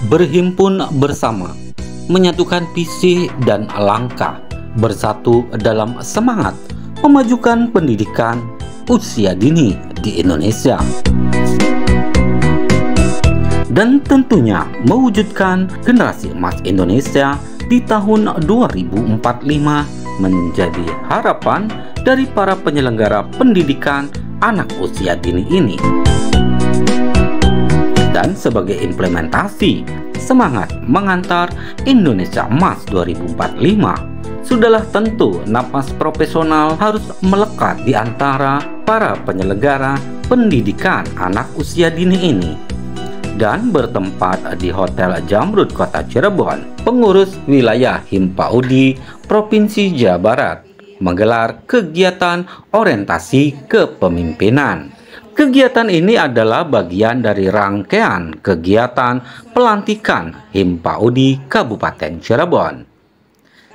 berhimpun bersama, menyatukan visi dan langkah, bersatu dalam semangat memajukan pendidikan usia dini di Indonesia. Dan tentunya mewujudkan generasi emas Indonesia di tahun 2045 menjadi harapan dari para penyelenggara pendidikan anak usia dini ini. Dan sebagai implementasi semangat mengantar Indonesia Emas 2045, sudahlah tentu napas profesional harus melekat di antara para penyelenggara pendidikan anak usia dini ini. Dan bertempat di Hotel Jamrud Kota Cirebon, pengurus wilayah Himpaudi Provinsi Jawa Barat menggelar kegiatan orientasi kepemimpinan. Kegiatan ini adalah bagian dari rangkaian kegiatan pelantikan Himpaudi Kabupaten Cirebon,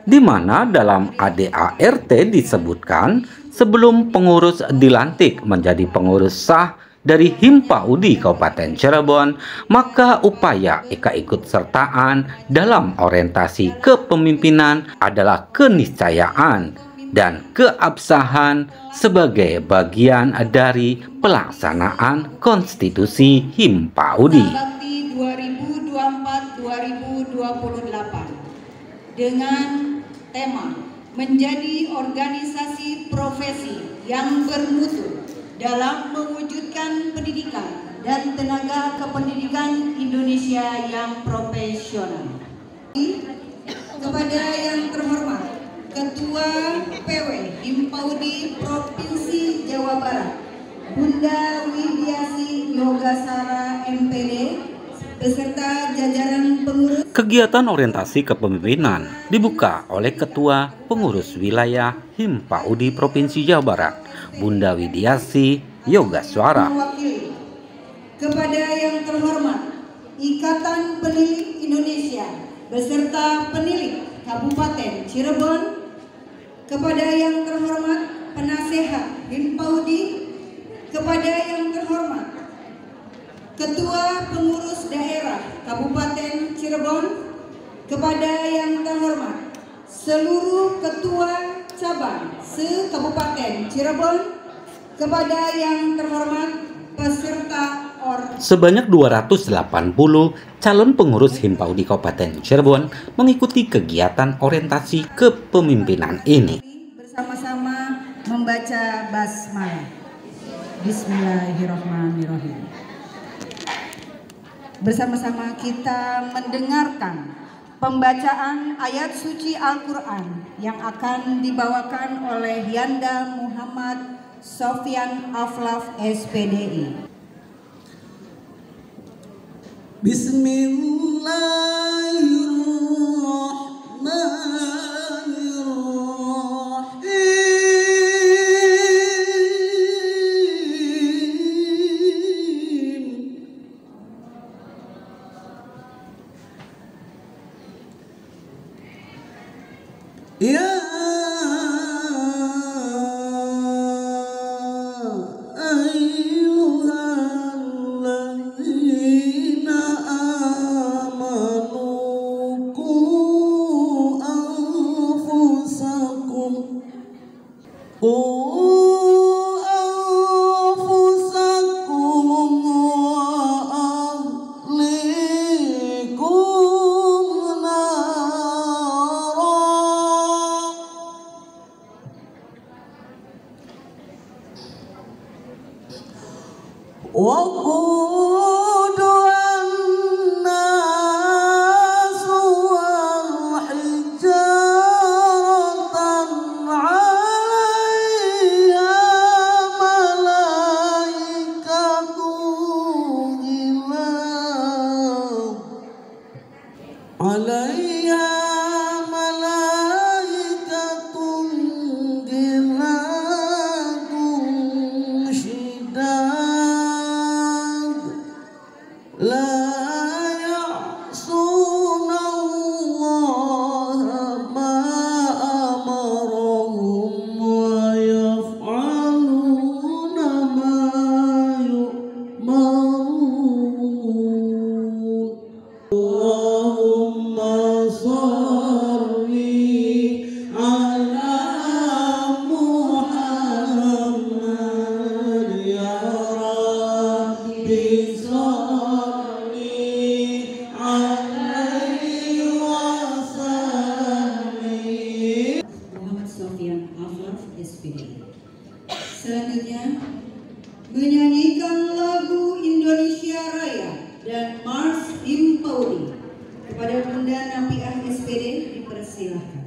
di mana dalam ADART disebutkan sebelum pengurus dilantik menjadi pengurus sah dari Himpaudi Kabupaten Cirebon, maka upaya keikutsertaan dalam orientasi kepemimpinan adalah keniscayaan dan keabsahan sebagai bagian dari pelaksanaan konstitusi Himpaudi. 2024-2028 dengan tema menjadi organisasi profesi yang bermutu dalam mewujudkan pendidikan dan tenaga kependidikan Indonesia yang profesional. Kepada yang terhormat Ketua PW Himpaudi Provinsi Jawa Barat, Bunda Widiasi Yogasara MPD, beserta jajaran pengurus. Kegiatan orientasi kepemimpinan dibuka oleh Ketua Pengurus Wilayah Himpaudi Provinsi Jawa Barat, Bunda Widiasi Yogaswara. Kepada yang terhormat Ikatan Penilik Indonesia beserta penilik Kabupaten Cirebon, kepada yang terhormat penasehat Himpaudi, kepada yang terhormat Ketua Pengurus Daerah Kabupaten Cirebon, kepada yang terhormat seluruh Ketua Cabang se-Kabupaten Cirebon, kepada yang terhormat peserta sebanyak 280 calon pengurus Himpaudi Kabupaten Cirebon mengikuti kegiatan orientasi kepemimpinan ini. Bersama-sama membaca basmalah. Bismillahirrahmanirrahim. Bersama-sama kita mendengarkan pembacaan ayat suci Al-Quran yang akan dibawakan oleh Yanda Muhammad Sofyan Aflaf SPDI. Bunda Napiah SPD dipersilahkan.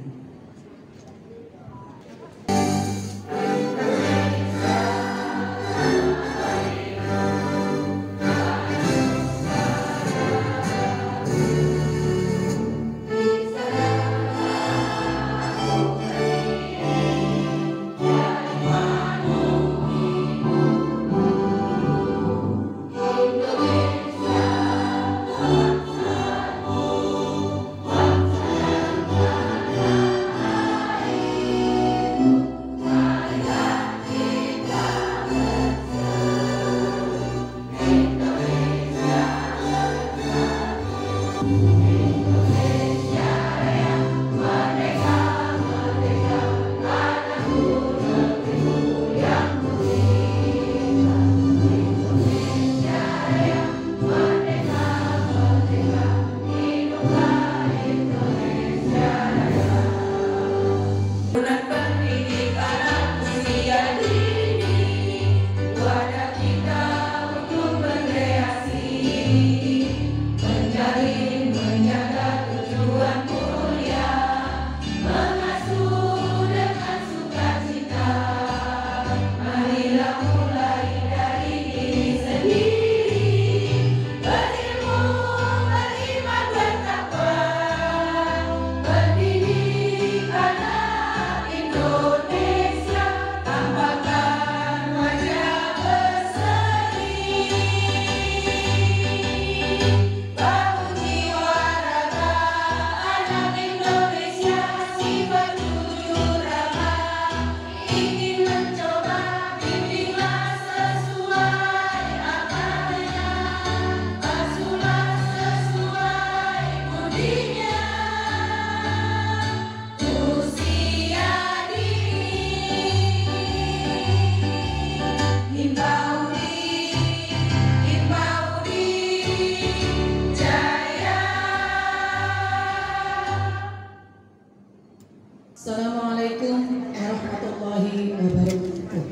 Assalamualaikum warahmatullahi wabarakatuh.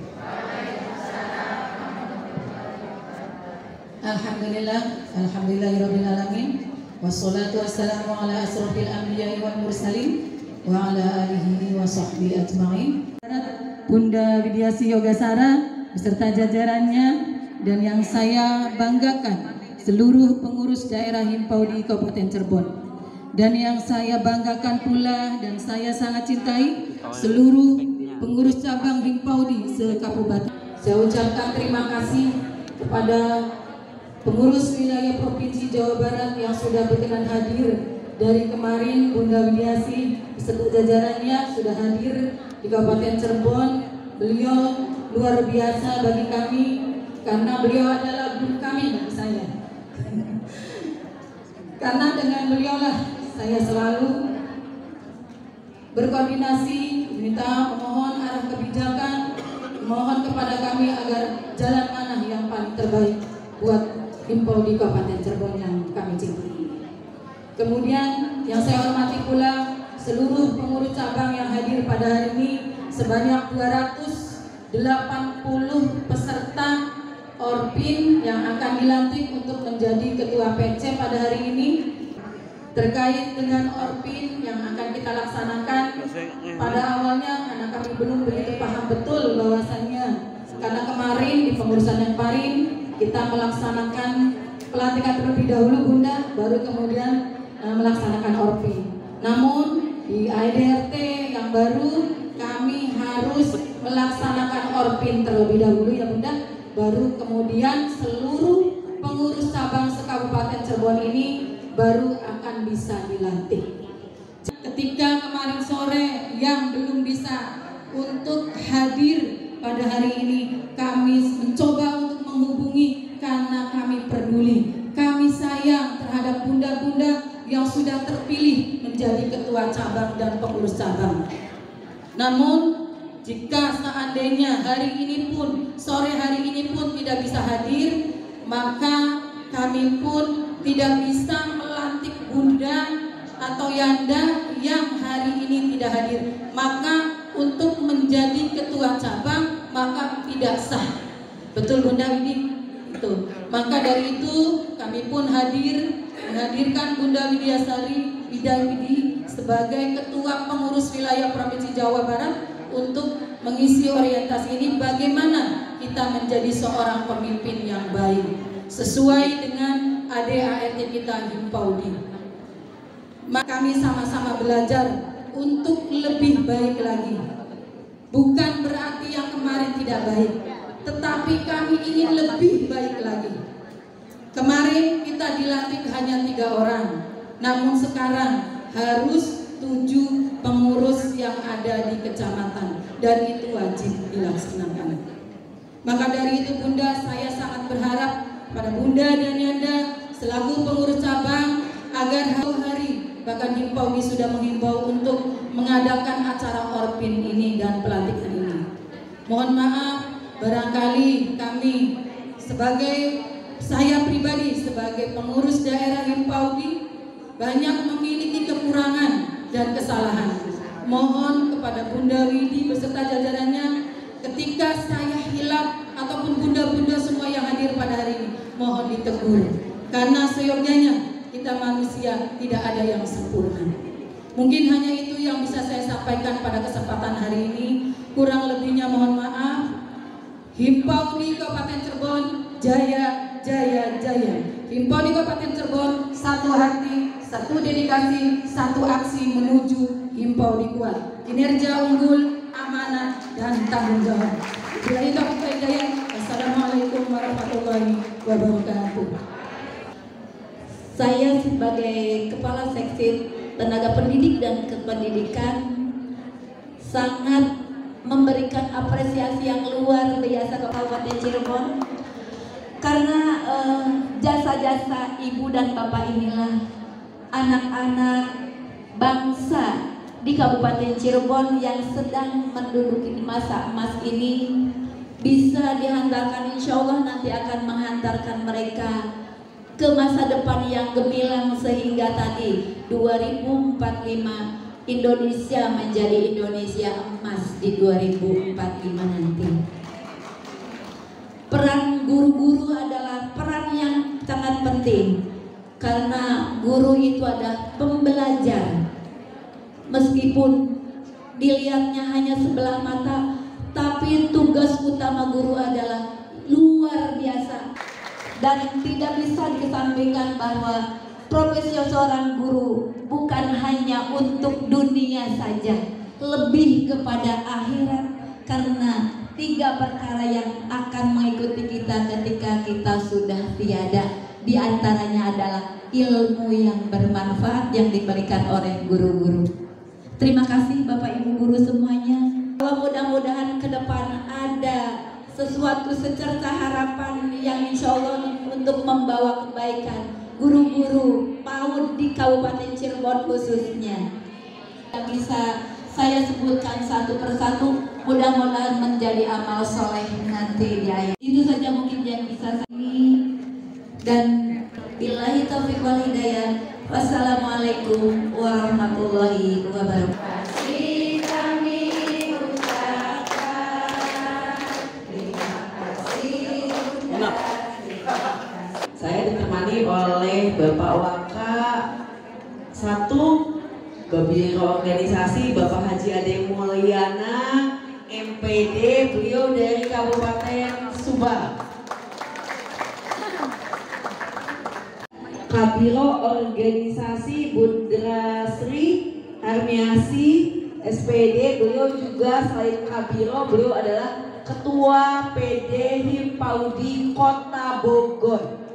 Alhamdulillahirabbil alamin. Wassalatu wassalamu ala asrofil anbiya'i wal mursalin wa ala alihi wa sahbihi ajma'in. Bunda Widiasi Yogasara beserta jajarannya dan yang saya banggakan seluruh pengurus daerah Himpaudi Kabupaten Cirebon. Dan yang saya banggakan pula dan saya sangat cintai seluruh pengurus cabang Himpaudi se-Kabupaten. Saya ucapkan terima kasih kepada pengurus wilayah Provinsi Jawa Barat yang sudah berkenan hadir dari kemarin. Bunda Widiasi beserta jajarannya sudah hadir di Kabupaten Cirebon. Beliau luar biasa bagi kami karena beliau adalah guru kami bagi saya. Karena dengan beliaulah saya selalu berkoordinasi, minta memohon arah kebijakan, mohon kepada kami agar jalan mana yang paling terbaik buat Himpaudi Kabupaten Cirebon yang kami cintai. Kemudian yang saya hormati pula seluruh pengurus cabang yang hadir pada hari ini sebanyak 280 peserta Orpin yang akan dilantik untuk menjadi ketua PC pada hari ini. Terkait dengan Orpin yang akan kita laksanakan, pada awalnya karena kami belum begitu paham betul bahwasannya karena kemarin di pengurusan yang kemarin kita melaksanakan pelantikan terlebih dahulu Bunda, baru kemudian melaksanakan Orpin. Namun di ADRT yang baru kami harus melaksanakan Orpin terlebih dahulu ya Bunda, baru kemudian seluruh pengurus cabang se-Kabupaten Cirebon ini baru akan bisa dilantik. Ketika kemarin sore yang belum bisa untuk hadir pada hari ini, kami mencoba untuk menghubungi karena kami peduli, kami sayang terhadap bunda-bunda yang sudah terpilih menjadi ketua cabang dan pengurus cabang. Namun jika seandainya hari ini pun, sore hari ini pun tidak bisa hadir, maka kami pun tidak bisa melantik bunda atau yanda yang hari ini tidak hadir. Maka untuk menjadi ketua cabang maka tidak sah. Betul Bunda Widi? Itu. Maka dari itu kami pun hadir menghadirkan Bunda Widiasari Widi sebagai Ketua Pengurus Wilayah Provinsi Jawa Barat untuk mengisi orientasi ini, bagaimana kita menjadi seorang pemimpin yang baik sesuai dengan ADART kita Himpaudi. Maka kami sama-sama belajar untuk lebih baik lagi. Bukan berarti yang kemarin tidak baik, tetapi kami ingin lebih baik lagi. Kemarin kita dilantik hanya 3 orang, namun sekarang harus 7 pengurus yang ada di kecamatan, dan itu wajib dilaksanakan. Maka dari itu Bunda, saya sangat berharap pada Bunda dan Yanda selaku pengurus cabang agar hari bahkan Himpaudi sudah menghimbau untuk mengadakan acara Orpin ini dan pelantikan ini. Mohon maaf, barangkali kami saya pribadi sebagai pengurus daerah Himpaudi banyak memiliki kekurangan dan kesalahan. Mohon kepada Bunda Widi beserta jajarannya, ketika saya hilap ataupun bunda-bunda semua yang hadir pada hari ini, mohon ditegur. Karena seyogyanya kita manusia tidak ada yang sempurna. Mungkin hanya itu yang bisa saya sampaikan pada kesempatan hari ini. Kurang lebihnya mohon maaf. Himpaudi Kabupaten Cirebon, jaya, jaya, jaya. Himpaudi Kabupaten Cirebon, satu hati, satu dedikasi, satu aksi menuju Himpaudi kuat. Kinerja unggul, amanah, dan tanggung jawab. Billahi taufiq wal hidayah. Wassalamualaikum warahmatullahi wabarakatuh. Saya sebagai Kepala Seksi Tenaga Pendidik dan Kependidikan sangat memberikan apresiasi yang luar biasa ke Kabupaten Cirebon, karena jasa-jasa ibu dan bapak inilah anak-anak bangsa di Kabupaten Cirebon yang sedang menduduki masa emas ini bisa dihantarkan, insya Allah nanti akan menghantarkan mereka ke masa depan yang gemilang, sehingga tadi 2045 Indonesia menjadi Indonesia emas di 2045 nanti. Peran guru-guru adalah peran yang sangat penting, karena guru itu adalah pembelajar. Meskipun dilihatnya hanya sebelah mata, tapi tugas utama guru adalah luar biasa. Dan tidak bisa dikesampingkan bahwa profesi seorang guru bukan hanya untuk dunia saja, lebih kepada akhirat, karena 3 perkara yang akan mengikuti kita ketika kita sudah tiada. Di antaranya adalah ilmu yang bermanfaat yang diberikan oleh guru-guru. Terima kasih Bapak Ibu guru semuanya. Mudah-mudahan ke depan ada sesuatu secerca harapan yang insya Allah untuk membawa kebaikan guru-guru PAUD di Kabupaten Cirebon khususnya. Yang bisa saya sebutkan satu persatu, mudah-mudahan menjadi amal soleh nanti di akhir. Itu saja mungkin yang bisa saya, dan billahi taufiq wal hidayah. Wassalamualaikum warahmatullahi wabarakatuh. Saya ditemani oleh Bapak Waka 1 Biro Organisasi, Bapak Haji Ade Mulyana MPD, beliau dari Kabupaten Subang. Kabiro Organisasi Bunda Sri Harmiasi SPD, beliau juga selain Kabiro, beliau adalah Ketua PD Himpaudi Kota Bogor.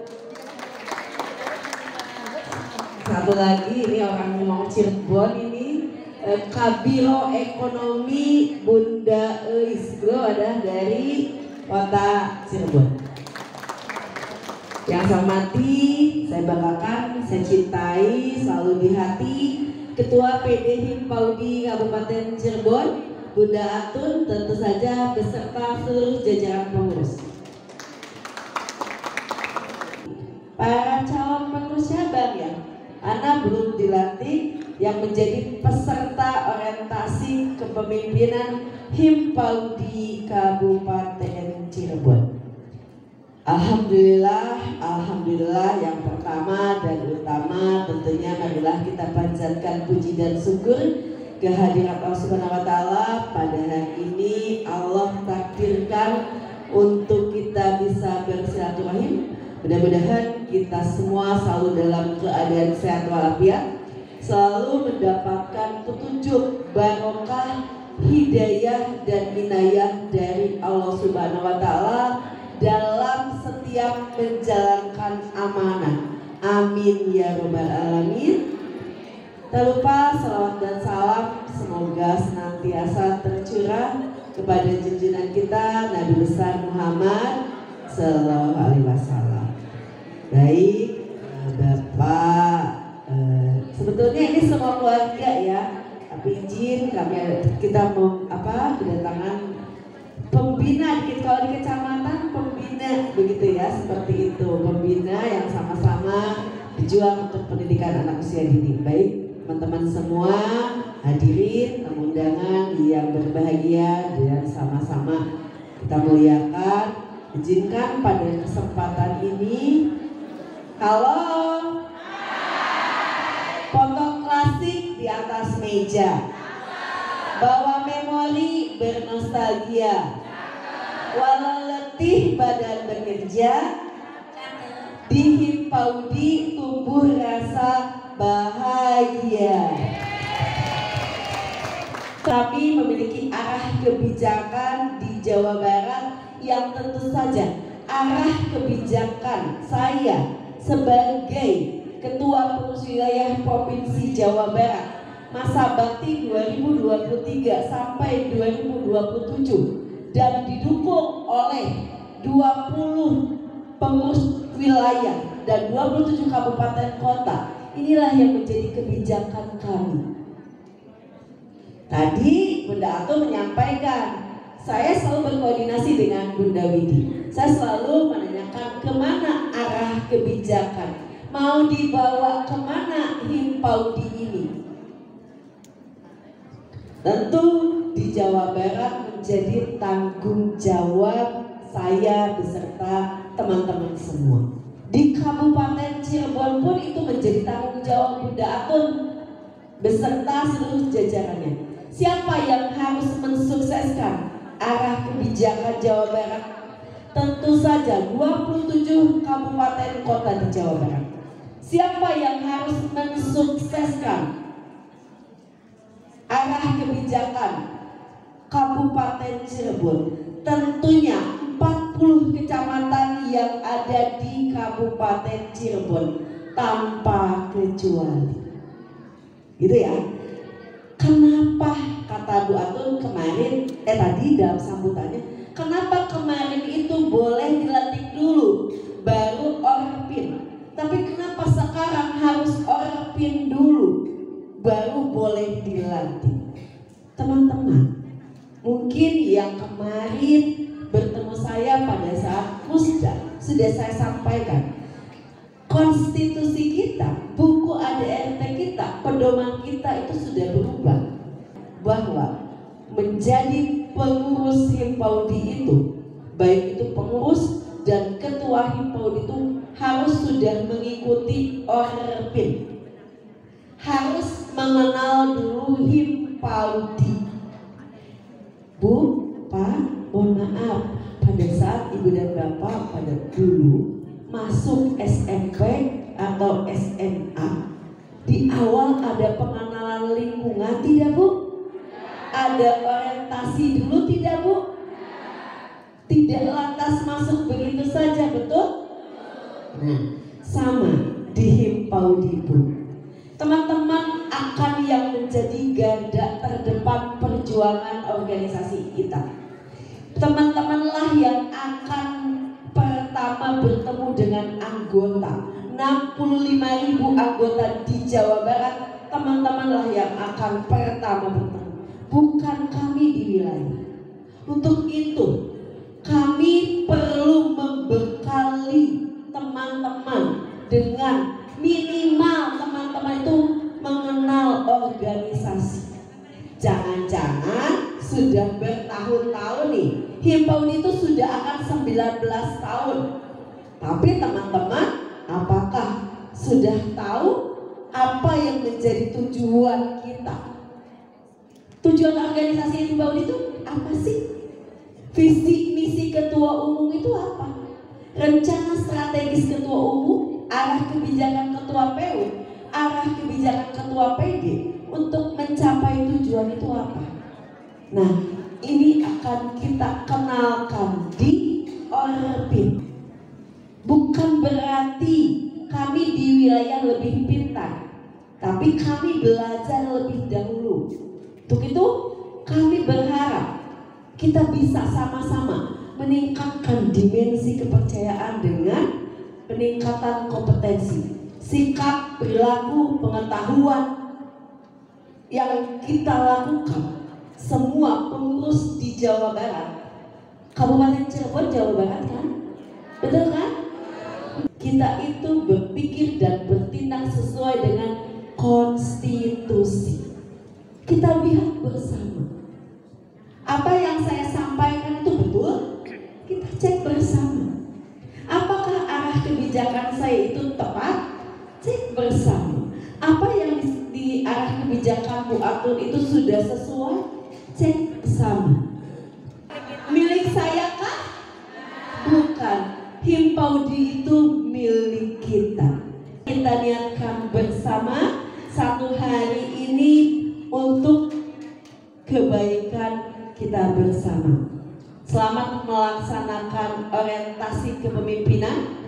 Satu lagi, ini orang mau Cirebon ini, Kabiro Ekonomi Bunda Eis, beliau adalah dari Kota Cirebon. Yang saya hormati, saya banggakan, saya cintai, selalu di hati, Ketua PD Himpaudi Kabupaten Cirebon, Bunda Atun, tentu saja beserta seluruh jajaran pengurus. Para calon pengurus cabang ya, Ana belum dilantik, yang menjadi peserta orientasi kepemimpinan Himpaudi Kabupaten Cirebon. Alhamdulillah yang pertama dan utama tentunya marilah kita panjatkan puji dan syukur kehadirat Allah Subhanahu wa taala. Pada hari ini Allah takdirkan untuk kita bisa bersilaturahim. Mudah-mudahan kita semua selalu dalam keadaan sehat walafiat, selalu mendapatkan petunjuk, barokah, hidayah dan inayah dari Allah Subhanahu wa taala dalam setiap menjalankan amanah. Amin ya robbal alamin. Tak lupa salawat dan salam semoga senantiasa tercurah kepada junjungan kita Nabi besar Muhammad Sallallahu Alaihi Wasallam. Baik, Bapak, sebetulnya ini semua keluarga ya, tapi izin kita mau kedatangan pembina kalau di kecamatan, pembina begitu ya, seperti itu, pembina yang sama-sama berjuang untuk pendidikan anak usia dini. Baik, teman-teman semua hadirin tamu undangan yang berbahagia dan sama-sama kita muliakan. Izinkan pada kesempatan ini, halo, foto klasik di atas meja, bawa memori bernostalgia, walau letih badan bekerja, di Himpaudi tumbuh rasa bahagia. Kami memiliki arah kebijakan di Jawa Barat yang tentu saja arah kebijakan saya sebagai Ketua Pengurus Wilayah Provinsi Jawa Barat masa bakti 2023 sampai 2027 dan didukung oleh 20 pengurus wilayah dan 27 kabupaten kota. Inilah yang menjadi kebijakan kami. Tadi Bunda Atu menyampaikan, saya selalu berkoordinasi dengan Bunda Widi. Saya selalu menanyakan kemana arah kebijakan, mau dibawa kemana Himpaudi ini. Tentu di Jawa Barat menjadi tanggung jawab saya beserta teman-teman semua. Di Kabupaten Cirebon pun itu menjadi tanggung jawab Bunda Atun beserta seluruh jajarannya. Siapa yang harus mensukseskan arah kebijakan Jawa Barat? Tentu saja 27 kabupaten kota di Jawa Barat. Siapa yang harus mensukseskan arah kebijakan Kabupaten Cirebon? Tentunya 40 kecamatan yang ada di Kabupaten Cirebon tanpa kecuali. Gitu ya. Kenapa kata Bu Atun kemarin tadi dalam sambutannya, kenapa kemarin itu boleh dilantik dulu baru orpin, tapi kenapa sekarang harus orpin dulu baru boleh dilantik? Teman-teman, mungkin yang kemarin bertemu saya pada saat musda sudah saya sampaikan, konstitusi kita, buku ADRT kita, pedoman kita itu sudah berubah, bahwa menjadi pengurus Himpaudi itu, baik itu pengurus dan ketua Himpaudi itu harus sudah mengikuti orpin, harus mengenal dulu Himpaudi. Bu, Pak, mohon maaf, pada saat Ibu dan Bapak pada dulu masuk SMP atau SMA, di awal ada pengenalan lingkungan tidak Bu? Ada orientasi dulu tidak Bu? Tidak lantas masuk begitu saja, betul? Nah, sama di Himpaudi pun. Teman-teman akan yang menjadi garda terdepan perjuangan organisasi kita. Teman-temanlah yang akan pertama bertemu dengan anggota. 65.000 anggota di Jawa Barat, teman-temanlah yang akan pertama bertemu, bukan kami di wilayah. Untuk itu kami perlu membekali teman-teman dengan minimal teman-teman itu mengenal organisasi. Jangan-jangan sudah bertahun-tahun nih, Himpaudi itu sudah akan 19 tahun Tapi teman-teman, apakah sudah tahu apa yang menjadi tujuan kita? Tujuan organisasi Himpau itu apa sih? Visi misi ketua umum itu apa? Rencana strategis ketua umum, arah kebijakan ketua PU, arah kebijakan ketua PD untuk mencapai tujuan itu apa? Nah, ini akan kita kenalkan di Orbit. Bukan berarti kami di wilayah lebih pintar, tapi kami belajar lebih dahulu. Untuk itu kami berharap kita bisa sama-sama meningkatkan dimensi kepercayaan dengan peningkatan kompetensi, sikap, perilaku, pengetahuan yang kita lakukan. Semua pengurus di Jawa Barat, Kabupaten Cirebon, Jawa Barat kan? Betul kan? Kita itu berpikir dan bertindak sesuai dengan konstitusi. Kita lihat bersama. Apa yang saya sampaikan itu betul? Kita cek bersama. Apakah arah kebijakan saya itu tepat? Cek bersama. Apa yang di arah kebijakan Bu Atun itu sudah sesuai? Cek bersama. Milik saya kah? Bukan. Himpaudi itu milik kita. Kita niatkan bersama satu hari ini untuk kebaikan kita bersama. Selamat melaksanakan orientasi kepemimpinan,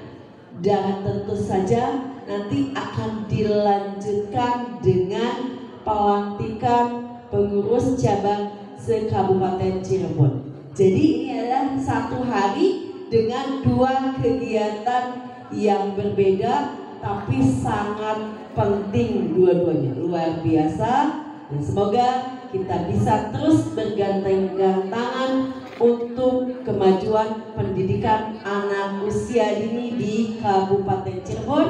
dan tentu saja nanti akan dilanjutkan dengan pelantikan pengurus cabang se-Kabupaten Cirebon. Jadi ini adalah satu hari dengan dua kegiatan yang berbeda, tapi sangat penting dua-duanya, luar biasa. Dan semoga kita bisa terus bergandengan tangan untuk kemajuan pendidikan anak usia dini di Kabupaten Cirebon,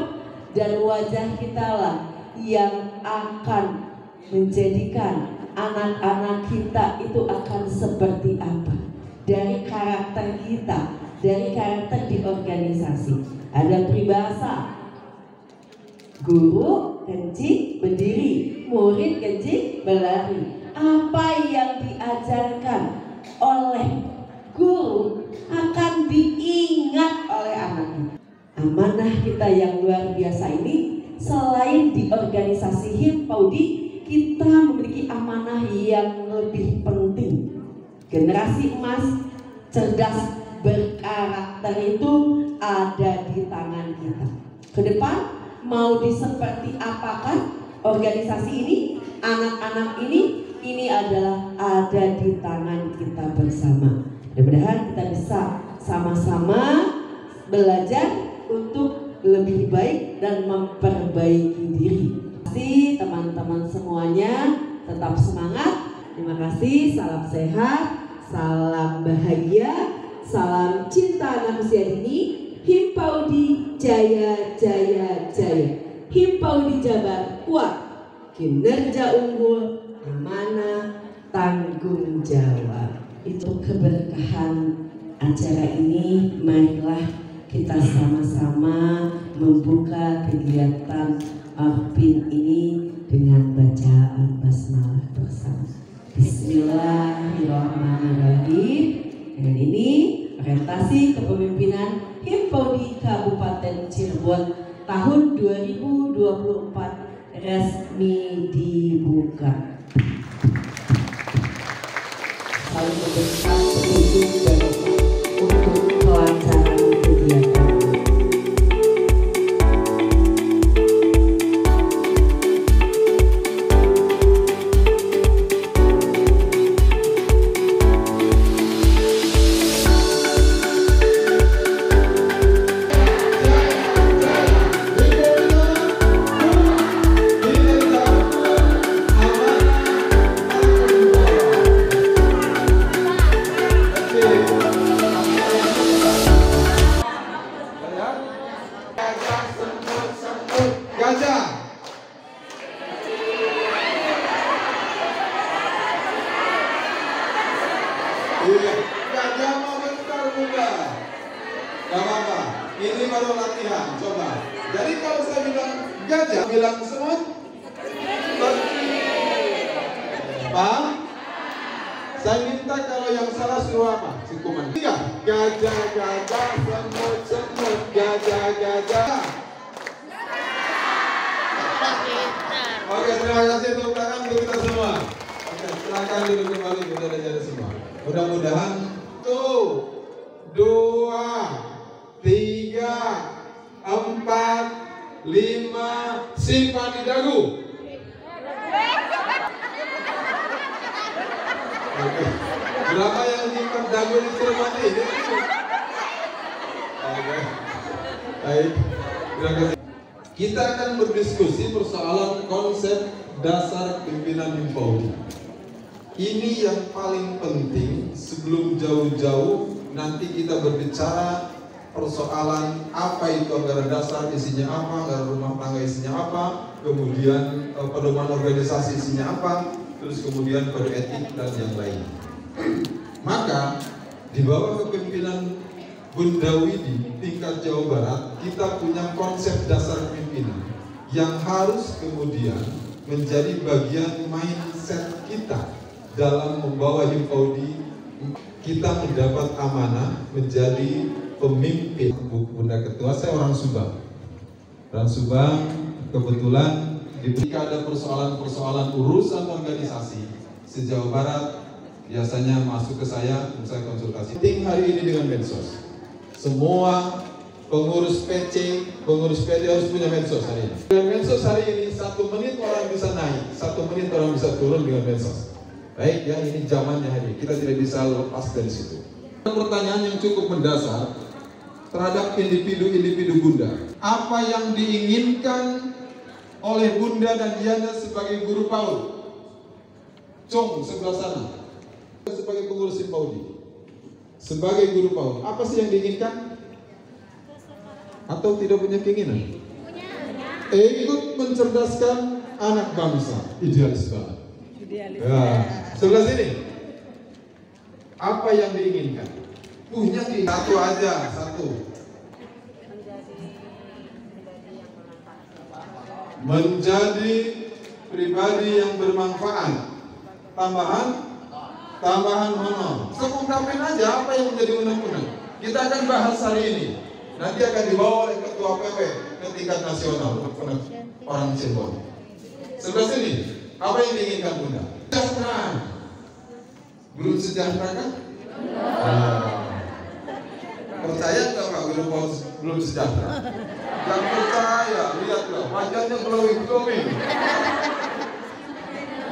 dan wajah kita lah yang akan menjadikan anak-anak kita itu akan seperti apa. Dari karakter kita, dari karakter di organisasi. Ada peribahasa, guru kencing berdiri, murid kencing berlari. Apa yang diajarkan oleh guru akan diingat oleh anaknya. Amanah kita yang luar biasa ini, selain di organisasi Himpaudi, kita memiliki amanah yang lebih penting. Generasi emas, cerdas, berkarakter itu ada di tangan kita. Ke depan mau diseperti apakah organisasi ini, anak-anak ini adalah ada di tangan kita bersama. Mudah-mudahan kita bisa sama-sama belajar untuk lebih baik dan memperbaiki diri. Terima kasih teman-teman semuanya, tetap semangat. Terima kasih, salam sehat, salam bahagia, salam cinta anak usia dini. Himpaudi jaya jaya jaya. Himpaudi Jabar kuat, kinerja unggul, amanah, tanggung jawab. Itu keberkahan acara ini. Marilah kita sama-sama membuka kegiatan Orbit ini dengan bacaan basmalah bersama. Bismillahirrahmanirrahim. Dengan ini orientasi kepemimpinan Himpaudi Kabupaten Cirebon tahun 2024 resmi dibuka. Saling memberikan petunjuk dan untuk kelancaran kegiatan. Ini baru latihan, coba. Jadi kalau saya bilang gajah, bilang semut. Paham? Saya minta kalau yang salah suruh apa? Hukuman. Tiga. Gajah, gajah, semut, semut, gajah, gajah. Oke, terima kasih tepuk tangan untuk kita semua. Oke, silakan duduk kembali, saudara-saudara semua. Mudah-mudahan 1, 2, 3, 4, 5, simpan di dagu. Oke. Berapa yang simpan dagu di cermati? Oke. Baik. Terima kasih. Kita akan berdiskusi persoalan konsep dasar pimpinan Himpaudi. Ini yang paling penting sebelum jauh-jauh nanti kita berbicara persoalan apa itu anggaran dasar isinya apa, anggaran rumah tangga isinya apa, kemudian pedoman organisasi isinya apa, terus kemudian kode etik dan yang lain. Maka di bawah kepemimpinan Bunda Widi tingkat Jawa Barat kita punya konsep dasar pimpinan yang harus kemudian menjadi bagian mindset kita dalam membawa Himpaudi. Kita mendapat amanah menjadi pemimpin. Bunda Ketua, saya orang Subang. Orang Subang kebetulan jika ada persoalan-persoalan urusan organisasi se-Jawa Barat biasanya masuk ke saya konsultasi. Penting hari ini dengan medsos. Semua pengurus PC harus punya medsos hari ini. Dengan medsos hari ini 1 menit orang bisa naik, 1 menit orang bisa turun dengan medsos. Baik ya, ini zamannya hari ini. Kita tidak bisa lepas dari situ. Pertanyaan yang cukup mendasar terhadap individu-individu Bunda. Apa yang diinginkan oleh Bunda dan Diana sebagai guru PAUD? Cong sebelah sana. Sebagai pengurus Himpaudi. Sebagai guru PAUD, apa sih yang diinginkan? Atau tidak punya keinginan? Ikut mencerdaskan anak bangsa. Idealis banget. Ya, sebelah sini. Apa yang diinginkan? Punya keinginan. Satu aja, satu. Menjadi pribadi yang bermanfaat. Tambahan honor. Ungkapin aja apa yang menjadi undang-undang. Kita akan bahas hari ini. Nanti akan dibawa oleh Ketua PW ke tingkat nasional orang Cirebon. Sebelah sini, apa yang diinginkan Bunda? Sejahtera. Belum sejahtera kan? Percaya nggak Pak Guru belum sejahtera? Yang percaya, lihatlah wajahnya glowing.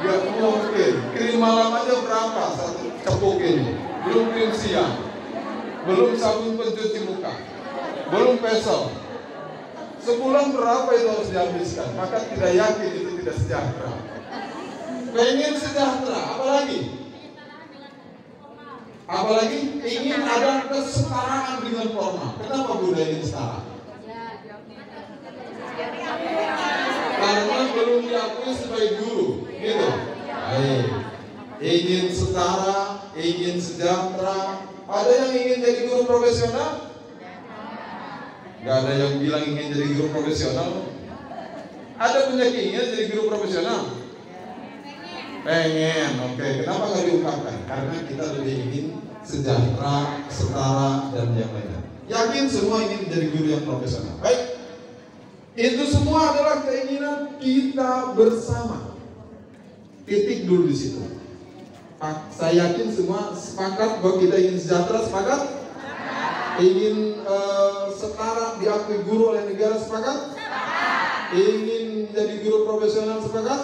Gak mungkin, krim malam aja berapa satu cepuk ini? Belum krim siang, belum sabun pencuci muka, belum pesel. Sebulan berapa itu harus dihabiskan? Maka tidak yakin itu tidak sejahtera. Pengen sejahtera, apalagi ingin ada kesetaraan dengan formal. Kenapa Bunda ingin setara? Karena belum diakui sebagai guru, gitu. Baik. Ingin setara, ingin sejahtera. Ada yang ingin jadi guru profesional? Gak ada yang bilang ingin jadi guru profesional. Ada punya keinginan jadi guru profesional? Pengen, oke. Kenapa nggak diungkapkan? Karena kita lebih ingin sejahtera, setara, dan yang lainnya. Yakin semua ingin menjadi guru yang profesional. Baik. Itu semua adalah keinginan kita bersama. Titik dulu di situ. Saya yakin semua sepakat bahwa kita ingin sejahtera, sepakat? Ingin setara diakui guru oleh negara, sepakat? Ingin jadi guru profesional, sepakat?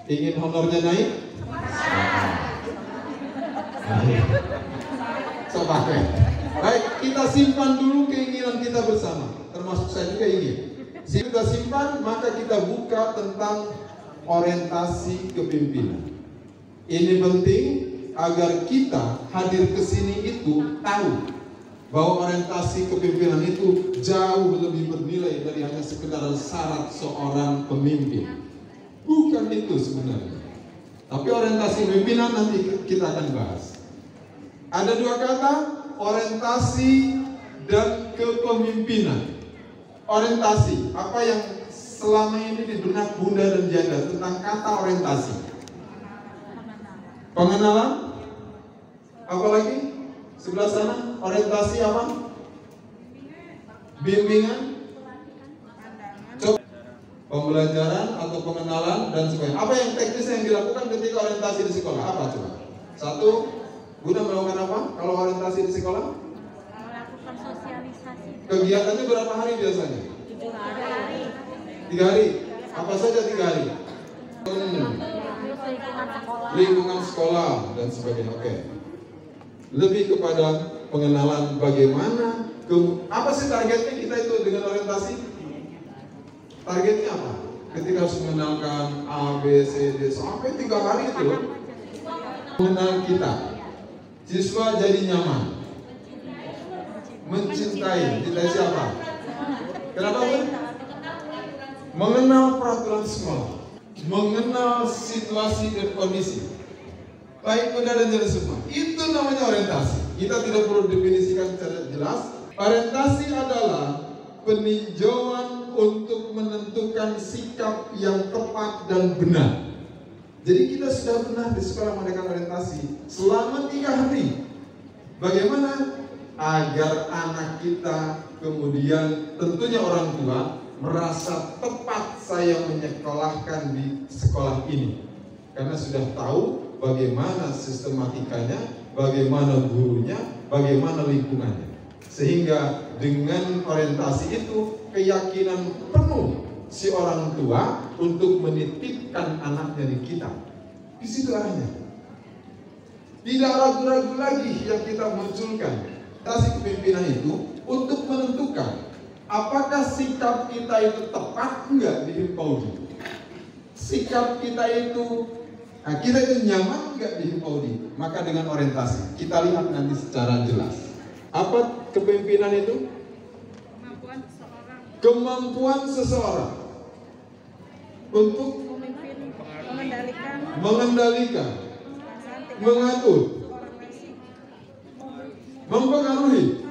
Ingin honornya naik? Sepakat. Baik, kita simpan dulu keinginan kita bersama. Termasuk saya juga ingin. Kita simpan, maka kita buka tentang orientasi kepimpinan. Ini penting agar kita hadir ke sini itu tahu bahwa orientasi kepimpinan itu jauh lebih bernilai dari hanya sekedar syarat seorang pemimpin. Bukan itu sebenarnya. Tapi orientasi kepimpinan nanti kita akan bahas. Ada 2 kata, orientasi dan kepemimpinan. Orientasi, apa yang selama ini di benak Bunda dan Janda tentang kata orientasi? Pengenalan? Apalagi? Sebelah sana, orientasi apa? Bimbingan? Pembelajaran atau pengenalan dan sebagainya. Apa yang teknis yang dilakukan ketika orientasi di sekolah? Apa coba? Satu, Bunda melakukan apa kalau orientasi di sekolah? Melakukan sosialisasi. Kegiatannya berapa hari biasanya? 3 hari. 3 hari. Apa saja 3 hari? Lingkungan sekolah. Lingkungan sekolah dan sebagainya. Oke. Lebih kepada pengenalan bagaimana apa sih targetnya kita itu dengan orientasi? Targetnya apa? Ketika harus mengenalkan A, B, C, D sampai 3 hari itu mengenal kita. Siswa jadi nyaman, mencintai. Cintai siapa? Kenapa, Bu? Mengenal peraturan sekolah, mengenal situasi dan kondisi. Baik Bunda dan Janda semua, itu namanya orientasi. Kita tidak perlu definisikan secara jelas. Orientasi adalah peninjauan untuk menentukan sikap yang tepat dan benar. Jadi kita sudah pernah di sekolah mengadakan orientasi selama 3 hari. Bagaimana agar anak kita, kemudian tentunya orang tua merasa tepat saya menyekolahkan di sekolah ini, karena sudah tahu bagaimana sistematikanya, bagaimana gurunya, bagaimana lingkungannya. Sehingga dengan orientasi itu keyakinan penuh si orang tua untuk menitipkan anaknya di kita. Di situ arahnya. Tidak ragu-ragu lagi yang kita munculkan. Orientasi kepemimpinan itu untuk menentukan apakah sikap kita itu tepat enggak di Himpaudi. Sikap kita itu nyaman enggak di Himpaudi. Maka dengan orientasi kita lihat nanti secara jelas. Apa kepemimpinan itu? Kemampuan seseorang untuk mengendalikan, mengatur, mempengaruhi,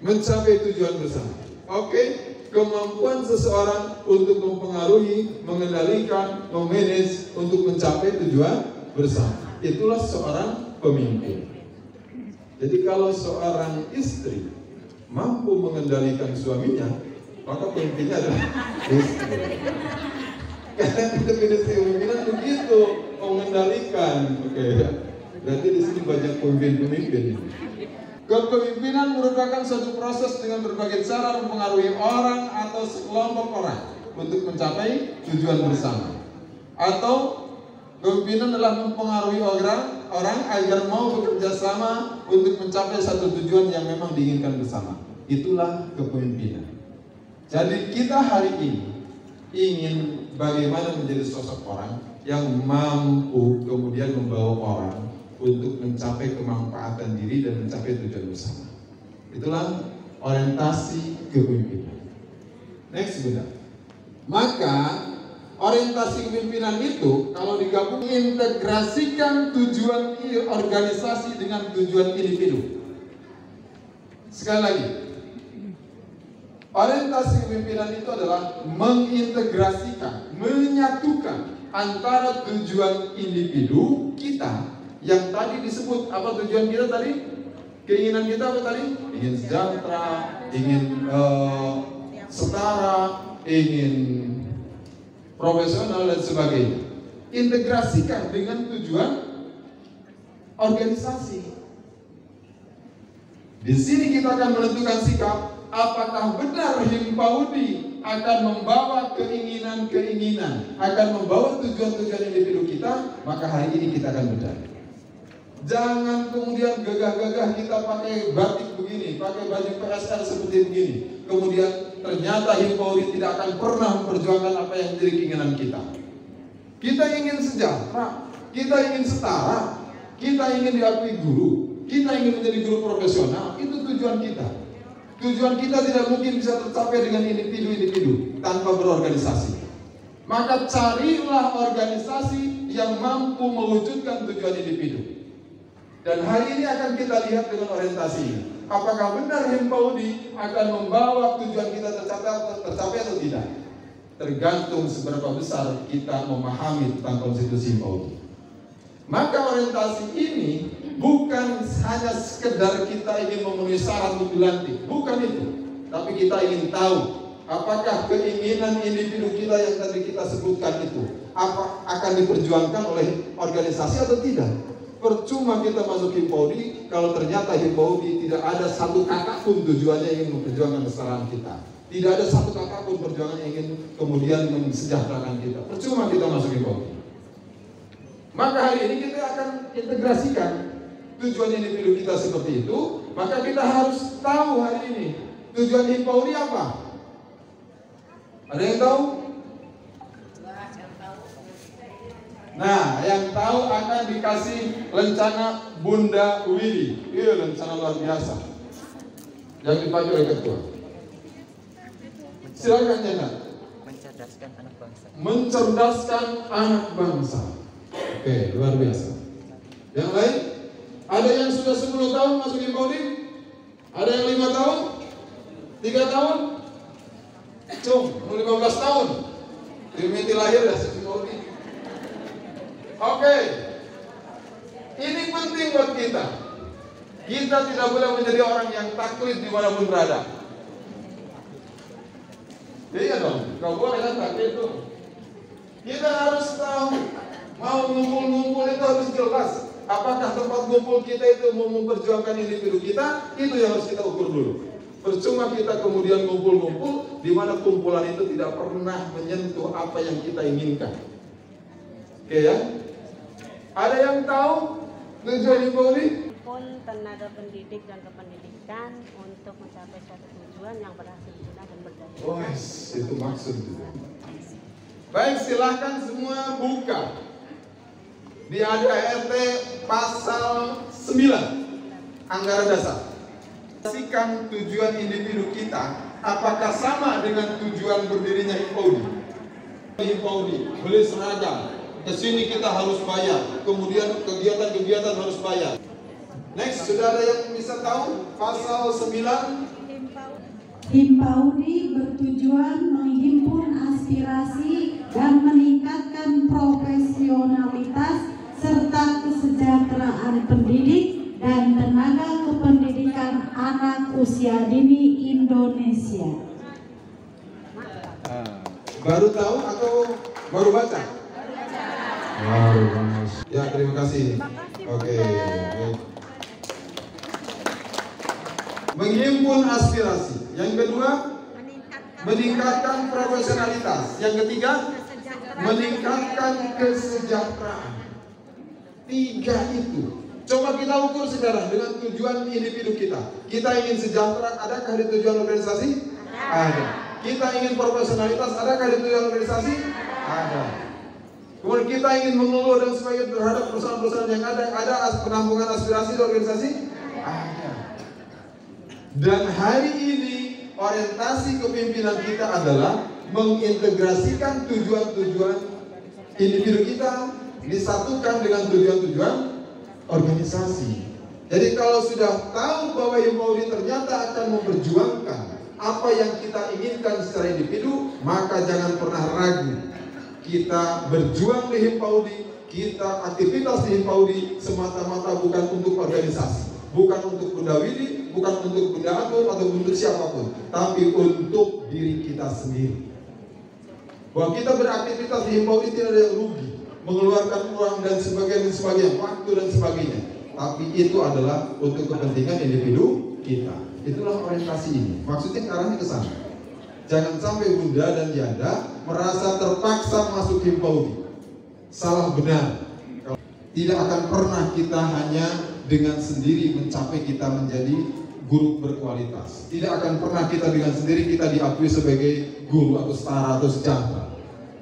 mencapai tujuan bersama. Oke, kemampuan seseorang untuk mempengaruhi, mengendalikan, memanage untuk mencapai tujuan bersama. Itulah seorang pemimpin. Jadi kalau seorang istri mampu mengendalikan suaminya, maka pemimpinnya adalah istri. Karena definisi pemimpinan begitu, mengendalikan. Oke. Berarti di sini banyak pemimpin-pemimpin. Kepemimpinan merupakan suatu proses dengan berbagai cara mempengaruhi orang atau sekelompok orang untuk mencapai tujuan bersama. Atau kepemimpinan adalah mempengaruhi orang agar mau bekerja sama untuk mencapai satu tujuan yang memang diinginkan bersama. Itulah kepemimpinan. Jadi kita hari ini ingin bagaimana menjadi sosok orang yang mampu kemudian membawa orang untuk mencapai kemanfaatan diri dan mencapai tujuan bersama. Itulah orientasi kepemimpinan. Next, Bunda. Maka orientasi kepemimpinan itu kalau digabung integrasikan tujuan organisasi dengan tujuan individu. Sekali lagi, orientasi kepemimpinan itu adalah mengintegrasikan, menyatukan antara tujuan individu kita yang tadi disebut apa tujuan kita tadi? Keinginan kita apa tadi? Ingin sejahtera, ingin setara, ingin profesional dan sebagainya. Integrasikan dengan tujuan organisasi. Di sini kita akan menentukan sikap apakah benar Himpaudi akan membawa keinginan-keinginan, akan membawa tujuan-tujuan individu kita, maka hari ini kita akan benar. Jangan kemudian gagah-gagah kita pakai batik begini, pakai baju PSR seperti begini. Kemudian ternyata Himpaudi tidak akan pernah memperjuangkan apa yang menjadi keinginan kita. Kita ingin sejahtera, kita ingin setara, kita ingin diakui guru, kita ingin menjadi guru profesional. Itu tujuan kita. Tujuan kita tidak mungkin bisa tercapai dengan individu-individu tanpa berorganisasi. Maka carilah organisasi yang mampu mewujudkan tujuan individu. Dan hari ini akan kita lihat dengan orientasi ini. apakah benar Himpaudi akan membawa tujuan kita tercapai atau tidak? Tergantung seberapa besar kita memahami tentang konstitusi Himpaudi. Maka orientasi ini bukan hanya sekedar kita ingin memenuhi syarat untuk dilantik, bukan itu. Tapi kita ingin tahu apakah keinginan individu kita yang tadi kita sebutkan itu akan diperjuangkan oleh organisasi atau tidak. Percuma kita masuk Himpaudi kalau ternyata Himpaudi tidak ada satu kata pun tujuannya ingin memperjuangkan kestaraan kita. Tidak ada satu kata pun perjuangannya ingin kemudian mensejahterakan kita. Percuma kita masuk Himpaudi. Maka hari ini kita akan integrasikan tujuan individu kita seperti itu. Maka kita harus tahu hari ini tujuan Himpaudi apa? Ada yang tahu? Nah, yang tahu akan dikasih lencana Bunda Widi. Iya, lencana luar biasa yang dipakai oleh ketua. Silakan Jana. Mencerdaskan anak bangsa. Mencerdaskan anak bangsa. Oke, luar biasa. Yang lain? Ada yang sudah 10 tahun masuk Himpaudi? Ada yang 5 tahun? 3 tahun? Cung, 15 tahun. Dimiti lahir dah Himpaudi. Oke. Ini penting buat kita. Kita tidak boleh menjadi orang yang taklid dimanapun berada. Iya dong, kalau boleh kan taklid tuh. Kita harus tahu, mau ngumpul-ngumpul itu harus jelas. Apakah tempat ngumpul kita itu mau memperjuangkan individu kita? Itu yang harus kita ukur dulu. Percuma kita kemudian ngumpul-ngumpul di mana kumpulan itu tidak pernah menyentuh apa yang kita inginkan. Oke ya? Ada yang tahu tujuan Himpaudi? Pun tenaga pendidik dan kependidikan untuk mencapai suatu tujuan yang berhasil guna dan berdampak. Oh, itu maksud. Baik, silahkan semua buka di ADART pasal 9 anggaran dasar. Pastikan tujuan individu kita apakah sama dengan tujuan berdirinya Himpaudi. Himpaudi beli seragam, kesini kita harus bayar, kemudian kegiatan-kegiatan harus bayar. Next, sudah ada yang bisa tahu pasal 9? Himpaudi bertujuan menghimpun aspirasi dan meningkatkan profesionalitas serta kesejahteraan pendidik dan tenaga kependidikan anak usia dini Indonesia. Baru tahu atau baru baca? Baru baca. Ya, terima kasih. Oke. Menghimpun aspirasi. Yang kedua, meningkatkan profesionalitas. Yang ketiga, meningkatkan kesejahteraan. 3 itu. Coba kita ukur sekarang dengan tujuan individu kita. Kita ingin sejahtera, adakah di tujuan organisasi? Ada. Kita ingin profesionalitas, adakah di tujuan organisasi? Ada. Kemudian kita ingin mengeluh dan sebagainya terhadap perusahaan-perusahaan yang ada penampungan aspirasi di organisasi? Ada. Dan hari ini orientasi kepemimpinan kita adalah mengintegrasikan tujuan-tujuan individu kita disatukan dengan tujuan-tujuan organisasi. Jadi kalau sudah tahu bahwa Himpaudi ternyata akan memperjuangkan apa yang kita inginkan secara individu, maka jangan pernah ragu. Kita berjuang di Himpaudi, kita aktivitas di Himpaudi semata-mata bukan untuk organisasi, bukan untuk Bunda Widi, bukan untuk Bunda Atun atau untuk siapapun, tapi untuk diri kita sendiri. Bahwa kita beraktivitas di Himpaudi tidak ada yang rugi, mengeluarkan uang dan sebagainya, waktu dan sebagainya. Tapi itu adalah untuk kepentingan individu kita. Itulah orientasi ini. Maksudnya arahnya ke sana. Jangan sampai Bunda dan Yanda merasa terpaksa masuk Himpaudi. Salah benar. Tidak akan pernah kita hanya dengan sendiri mencapai kita menjadi guru berkualitas. Tidak akan pernah kita dengan sendiri kita diakui sebagai guru atau setara atau sejahtera.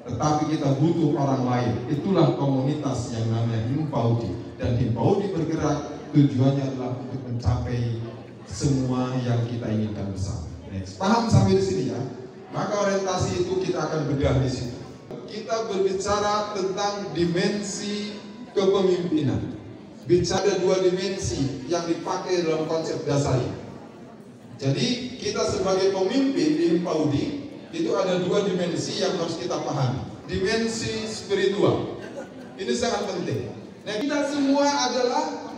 Tetapi kita butuh orang lain. Itulah komunitas yang namanya Himpaudi. Dan Himpaudi bergerak tujuannya adalah untuk mencapai semua yang kita inginkan bersama. Paham sampai di sini ya? Maka orientasi itu kita akan bedah di situ. Kita berbicara tentang dimensi kepemimpinan. Bicara 2 dimensi yang dipakai dalam konsep dasar ini. Jadi kita sebagai pemimpin di Himpaudi itu ada dua dimensi yang harus kita pahami. Dimensi spiritual, ini sangat penting. Nah, kita semua adalah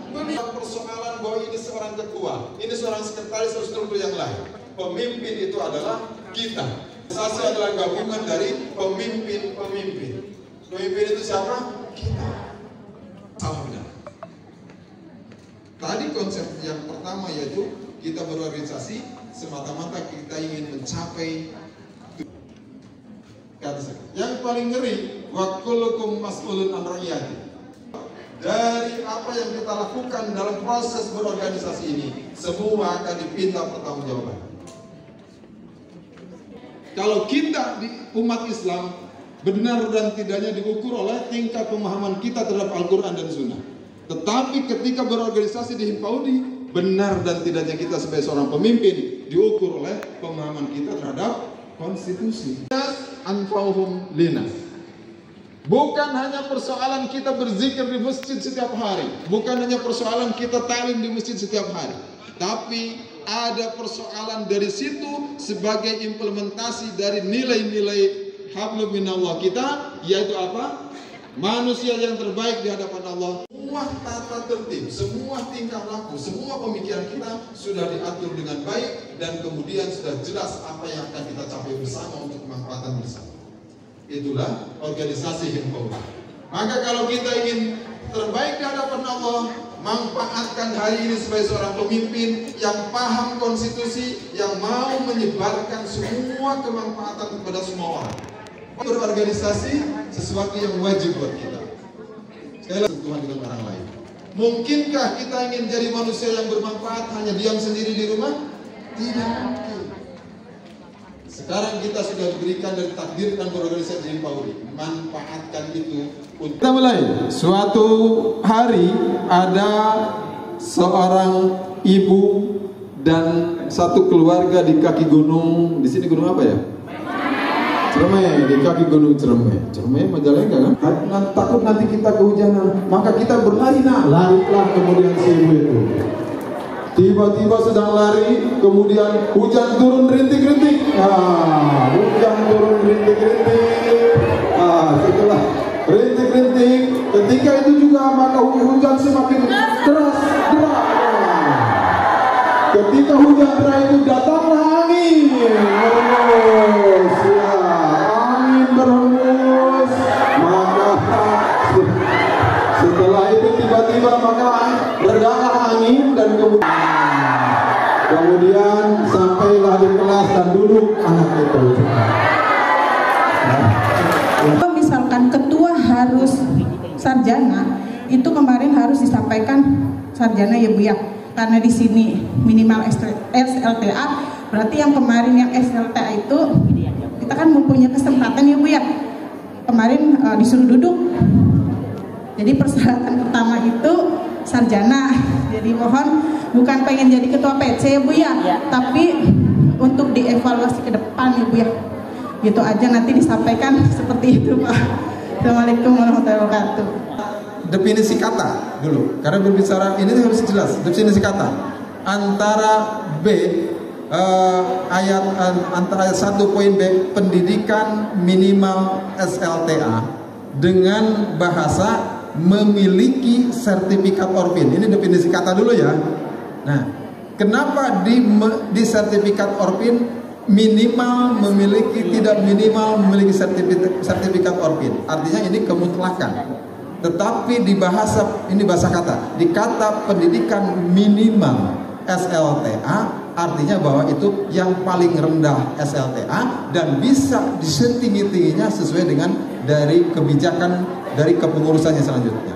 persoalan bahwa ini seorang ketua, ini seorang sekretaris atau struktur yang lain. Pemimpin itu adalah kita. Organisasi adalah gabungan dari pemimpin-pemimpin. Pemimpin itu siapa? Kita. Alhamdulillah. Tadi konsep yang pertama yaitu kita berorganisasi semata-mata kita ingin mencapai. Yang paling ngeri, wa kullukum mas'ulun an ra'iyati. Dari apa yang kita lakukan dalam proses berorganisasi ini, semua akan dipinta pertanggungjawaban. Kalau kita di umat Islam benar dan tidaknya diukur oleh tingkat pemahaman kita terhadap Al-Quran dan Sunnah. Tetapi ketika berorganisasi di Himpaudi, benar dan tidaknya kita sebagai seorang pemimpin diukur oleh pemahaman kita terhadap konstitusi. Anfa'uhum linas. Bukan hanya persoalan kita berzikir di masjid setiap hari, bukan hanya persoalan kita ta'lim di masjid setiap hari, tapi ada persoalan dari situ sebagai implementasi dari nilai-nilai hablum minallah kita, yaitu apa? Manusia yang terbaik di hadapan Allah. Semua tata tertib, semua tingkah laku, semua pemikiran kita sudah diatur dengan baik dan kemudian sudah jelas apa yang akan kita capai bersama untuk kemanfaatan bersama. Itulah organisasi Himpaudi. Maka kalau kita ingin terbaik di hadapan Allah, manfaatkan hari ini sebagai seorang pemimpin yang paham konstitusi, yang mau menyebarkan semua kemanfaatan kepada semua orang. Berorganisasi sesuatu yang wajib buat kita. Sekali lagi Tuhan dengan orang lain. Mungkinkah kita ingin jadi manusia yang bermanfaat hanya diam sendiri di rumah? Tidak mungkin. Sekarang kita sudah diberikan dan takdirkan berorganisasi di Himpaudi. Manfaatkan itu untuk kita mulai. Suatu hari ada seorang ibu dan satu keluarga di kaki gunung. Di sini gunung apa ya? Ciremai, di kaki gunung Ciremai. Ciremai Majalengka kan? Takut nanti kita kehujanan, maka kita berlari, larilah kemudian si ibu itu. Tiba-tiba sedang lari, kemudian hujan turun rintik-rintik. Hujan turun rintik-rintik. Setelah rintik-rintik, ketika itu juga maka hujan semakin deras. Ketika hujan deras itu datanglah angin. Angin berhembus. Maka setelah itu tiba-tiba maka redalah angin dan kemudian sampailah di kelas dan duduk anak itu. Misalkan ketua harus sarjana, itu kemarin harus disampaikan sarjana ya Bu ya, karena di sini minimal SLTA, berarti yang kemarin yang SLTA itu kita kan mempunyai kesempatan ya Bu ya, kemarin disuruh duduk. Jadi persyaratan pertama itu sarjana. Jadi mohon bukan pengen jadi ketua PC ya Bu ya, tapi untuk dievaluasi ke depan ya Bu ya. Gitu aja, nanti disampaikan seperti itu Pak. Assalamualaikum warahmatullahi wabarakatuh. Definisi kata dulu, karena berbicara ini harus jelas. Definisi kata antara B ayat 1 poin B, pendidikan minimal SLTA dengan bahasa memiliki sertifikat Orpin. Ini definisi kata dulu ya. Nah, kenapa di sertifikat Orpin minimal memiliki, tidak minimal memiliki sertifikat Orpin? Artinya ini kemutlakan. Tetapi di bahasa, ini bahasa kata, di kata pendidikan minimal SLTA, artinya bahwa itu yang paling rendah SLTA dan bisa disetinggi-tingginya sesuai dengan dari kebijakan dari kepengurusannya selanjutnya.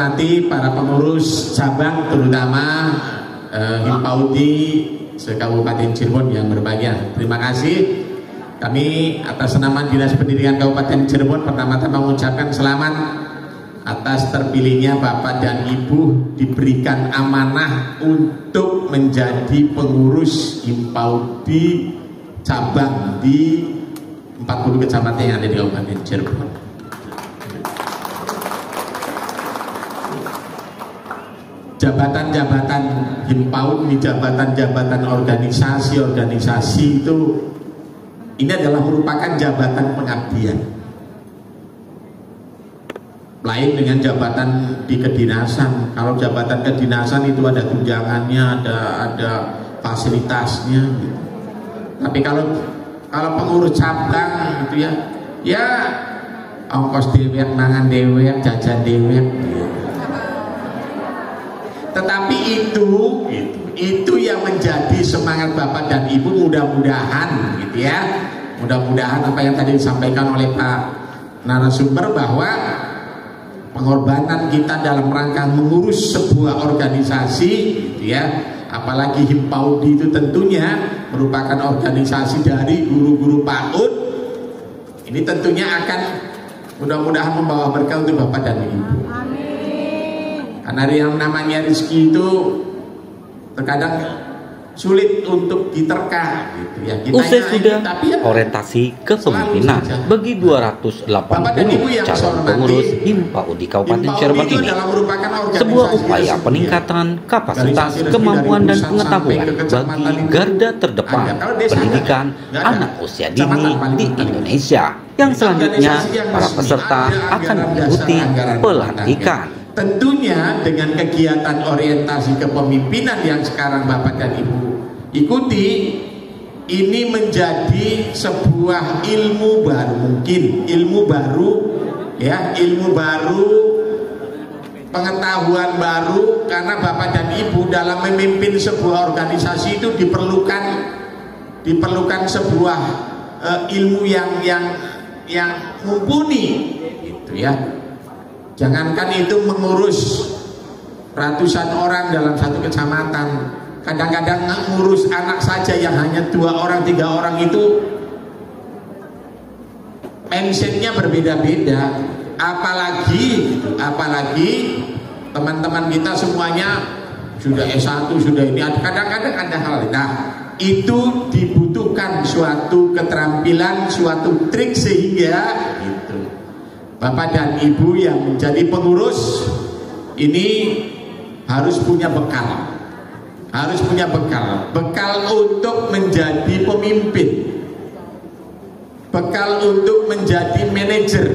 hormati para pengurus cabang, terutama Himpaudi se-Kabupaten Cirebon yang berbahagia. Terima kasih. Kami atas nama Dinas Pendidikan Kabupaten Cirebon pertama-tama mengucapkan selamat atas terpilihnya Bapak dan Ibu diberikan amanah untuk menjadi pengurus Himpaudi cabang di 40 kecamatan yang ada di Kabupaten Cirebon. Jabatan-jabatan Himpaudi, jabatan-jabatan organisasi itu ini adalah merupakan jabatan pengabdian. Lain dengan jabatan di kedinasan. Kalau jabatan kedinasan itu ada tunjangannya, ada fasilitasnya. Gitu. Tapi kalau pengurus cabang gitu ya ongkos dewek, mangan dewek, jajan dewek. Gitu. Tetapi itu yang menjadi semangat Bapak dan Ibu, mudah-mudahan gitu ya. Mudah-mudahan apa yang tadi disampaikan oleh Pak narasumber bahwa pengorbanan kita dalam rangka mengurus sebuah organisasi gitu ya, apalagi Himpaudi itu tentunya merupakan organisasi dari guru-guru PAUD. Ini tentunya akan mudah-mudahan membawa berkah untuk Bapak dan Ibu. Karena yang namanya rezeki itu terkadang sulit untuk diterka gitu ya. Usai sudah orientasi kepemimpinan bagi 280 calon pengurus Himpaudi Kabupaten Cirebon ini, sebuah upaya peningkatan kapasitas, kemampuan dan pengetahuan bagi garda terdepan pendidikan anak usia dini di Indonesia, yang selanjutnya para peserta akan mengikuti pelantikan. Tentunya dengan kegiatan orientasi kepemimpinan yang sekarang Bapak dan Ibu ikuti, ini menjadi sebuah ilmu baru, mungkin ilmu baru ya, ilmu baru, pengetahuan baru, karena Bapak dan Ibu dalam memimpin sebuah organisasi itu diperlukan sebuah ilmu yang mumpuni gitu ya. Jangankan itu mengurus ratusan orang dalam satu kecamatan, kadang-kadang ngurus anak saja yang hanya 2 orang 3 orang itu pensiunnya berbeda-beda. Apalagi teman-teman kita semuanya sudah S1, sudah ini, kadang-kadang ada hal. Nah, itu dibutuhkan suatu keterampilan, suatu trik, sehingga itu Bapak dan Ibu yang menjadi pengurus ini harus punya bekal. Harus punya bekal untuk menjadi pemimpin, bekal untuk menjadi manajer,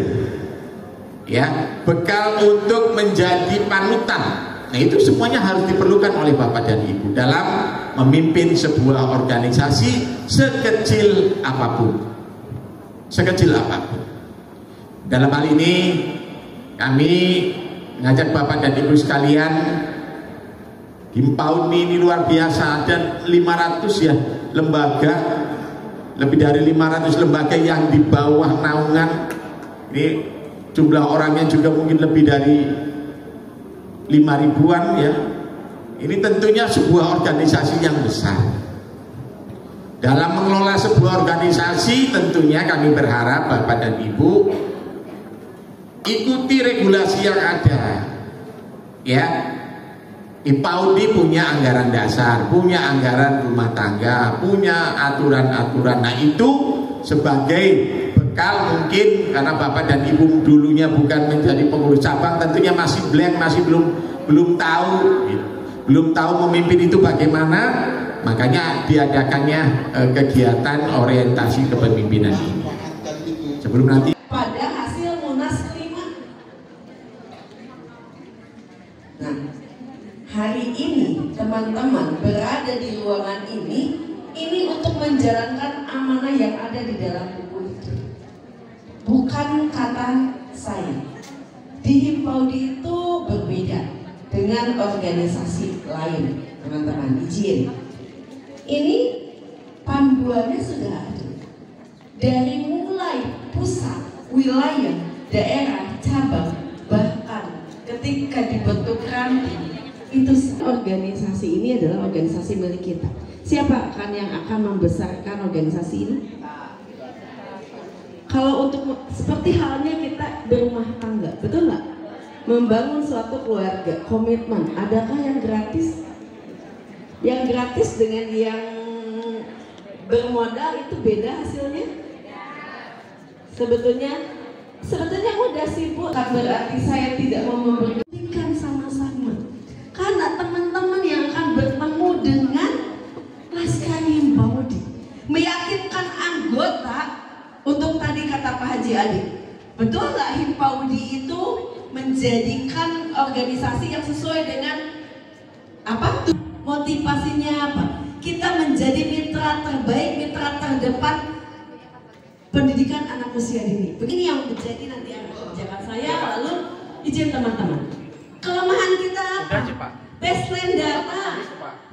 ya, bekal untuk menjadi panutan. Nah, itu semuanya harus diperlukan oleh Bapak dan Ibu dalam memimpin sebuah organisasi sekecil apapun. Dalam hal ini kami ngajak Bapak dan Ibu sekalian, Himpaudi ini luar biasa, ada 500 ya lembaga, lebih dari 500 lembaga yang di bawah naungan. Ini jumlah orangnya juga mungkin lebih dari 5.000-an ya. Ini tentunya sebuah organisasi yang besar. Dalam mengelola sebuah organisasi tentunya kami berharap Bapak dan Ibu ikuti regulasi yang ada ya. Himpaudi punya anggaran dasar, punya anggaran rumah tangga, punya aturan-aturan. Nah, itu sebagai bekal mungkin, karena Bapak dan Ibu dulunya bukan menjadi pengurus cabang, tentunya masih blank, masih belum tahu memimpin itu bagaimana. Makanya diadakannya kegiatan orientasi kepemimpinan ini. Sebelum nanti pada hasil Munas kelima. Nah, hari ini teman-teman berada di ruangan ini untuk menjalankan amanah yang ada di dalam buku itu. Bukan kata saya. Di Himpaudi itu berbeda dengan organisasi lain, teman-teman. Izin. Ini panduannya sudah ada. Dari mulai pusat, wilayah, daerah, cabang, bahkan ketika di Wiranti. Itu organisasi ini adalah organisasi milik kita. Siapa akan yang akan membesarkan organisasi ini? Kalau untuk seperti halnya kita berumah tangga, betul nggak? Membangun suatu keluarga, komitmen. Adakah yang gratis? Yang gratis dengan yang bermodal itu beda hasilnya? Sebetulnya mudah sih Bu. Berarti saya tidak mau memberikan sama-sama. Karena teman-teman yang akan bertemu dengan Laskar Himpaudi, meyakinkan anggota untuk tadi kata Pak Haji Adi, betul nggak Himpaudi itu menjadikan organisasi yang sesuai dengan apa? Motivasinya apa? Kita menjadi mitra terbaik, mitra terdepan pendidikan anak usia dini. Begini yang menjadi nanti kerjaan saya. Lalu izin teman-teman, kelemahan kita apa? Baseline data.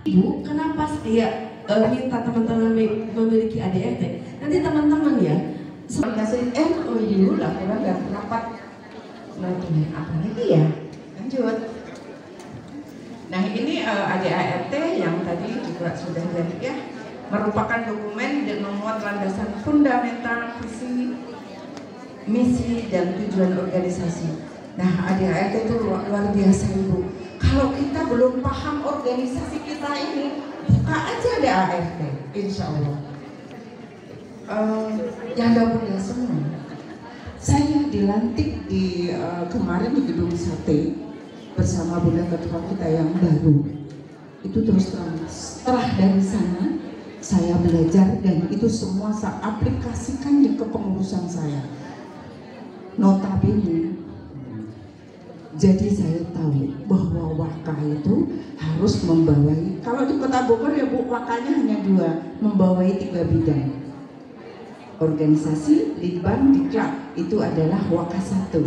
Ibu, kenapa saya minta teman-teman memiliki ADRT? Nanti teman-teman ya, kasih MOU laporan dan rapat. Apa lagi ya? Lanjut. Nah ini ADART yang tadi juga sudah jadi ya, merupakan dokumen dan memuat landasan fundamental visi, misi dan tujuan organisasi. Nah ADART itu luar biasa Ibu. Kalau kita belum paham organisasi kita ini, buka aja ADART, insya Allah. Yang gak mudah semua. Saya dilantik di kemarin di Gedung Sate bersama Bunda Ketua kita yang baru. Itu terus terang. Setelah dari sana saya belajar dan itu semua saya aplikasikan di kepengurusan saya. Notabene, jadi saya tahu bahwa Waka itu harus membawai. Kalau di Kota Bogor ya Bu, Wakanya hanya 2, membawai 3 bidang. Organisasi, Litbang, Diklat itu adalah Waka 1,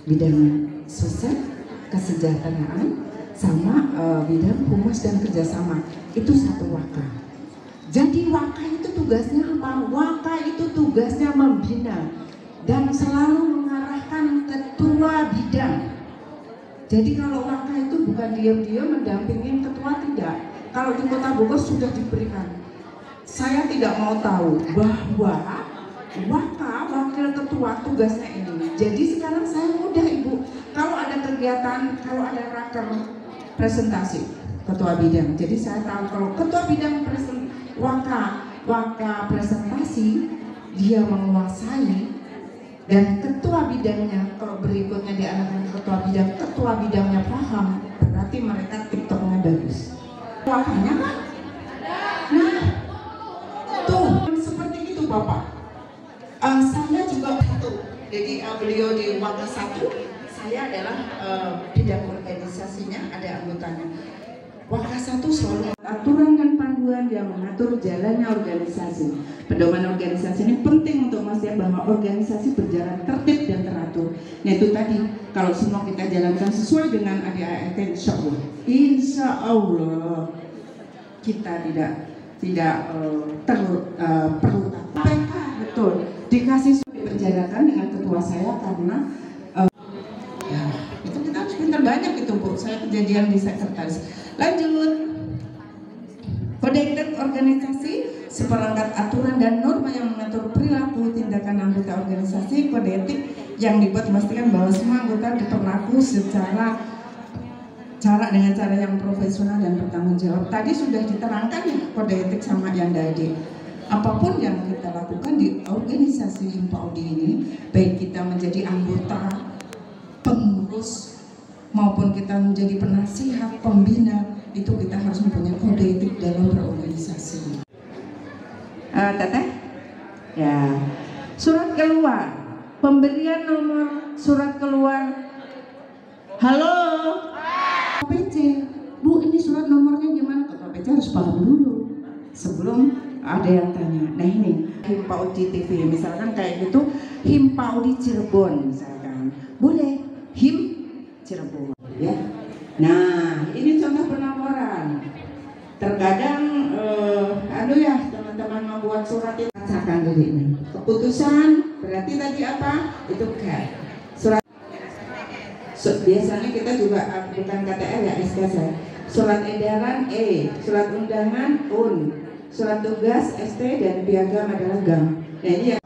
bidang sosial, kesejahteraan, sama bidang humas dan kerjasama, itu 1 Waka. Jadi Waka itu tugasnya apa? Waka itu tugasnya membina dan selalu mengarahkan ketua bidang. Jadi kalau Waka itu bukan diam-diam mendampingin ketua, tidak. Kalau di Kota Bogor sudah diberikan. Saya tidak mau tahu bahwa Waka wakil ketua tugasnya ini. Jadi sekarang saya mudah Ibu. Kalau ada kegiatan, kalau ada raker presentasi ketua bidang. Jadi saya tahu kalau ketua bidang Waka presentasi dia menguasai dan ketua bidangnya kalau berikutnya diarahkan ketua bidangnya paham, berarti mereka TikToknya bagus. Wakanya kan? Nah. Tuh, seperti itu Bapak. Saya juga jadi beliau di Waka 1, saya adalah bidang organisasinya, ada anggotanya. Waka 1 selalu aturan dan panduan yang mengatur jalannya organisasi. Pedoman organisasi ini penting untuk memastikan bahwa organisasi berjalan tertib dan teratur. Nah itu tadi, kalau semua kita jalankan sesuai dengan ADART, insya Allah kita tidak perlu PK, betul dikasih dipenjarakan dengan ketua saya karena ya itu kita harus pintar banyak itu Bu. Saya kejadian di sekretaris. Lanjut, kode etik organisasi seperangkat aturan dan norma yang mengatur perilaku tindakan anggota organisasi. Kode etik yang dibuat memastikan bahwa semua anggota diperlaku secara dengan cara yang profesional dan bertanggung jawab. Tadi sudah diterangkan ya kode etik sama yang tadi. Apapun yang kita lakukan di organisasi Himpaudi ini, baik kita menjadi anggota, pengurus, maupun kita menjadi penasihat, pembina, itu kita harus mempunyai kode etik dalam berorganisasi. Teteh? Ya. Surat keluar, pemberian nomor surat keluar. Halo? PC, Bu ini surat nomornya gimana? Ketua PC harus paham dulu sebelum ada yang tanya. Nah ini Himpaudi TV misalkan kayak gitu, Himpaudi Cirebon misalkan, boleh Him Cirebon ya. Nah ini contoh pelaporan. Terkadang ya teman-teman membuat surat itu bacakan dulu ini. Keputusan berarti tadi apa? Itu kan biasanya kita juga bukan KTR ya, SK saya. Surat edaran E, surat undangan UN, surat tugas ST, dan piagam adalah GAM. Nah ini yang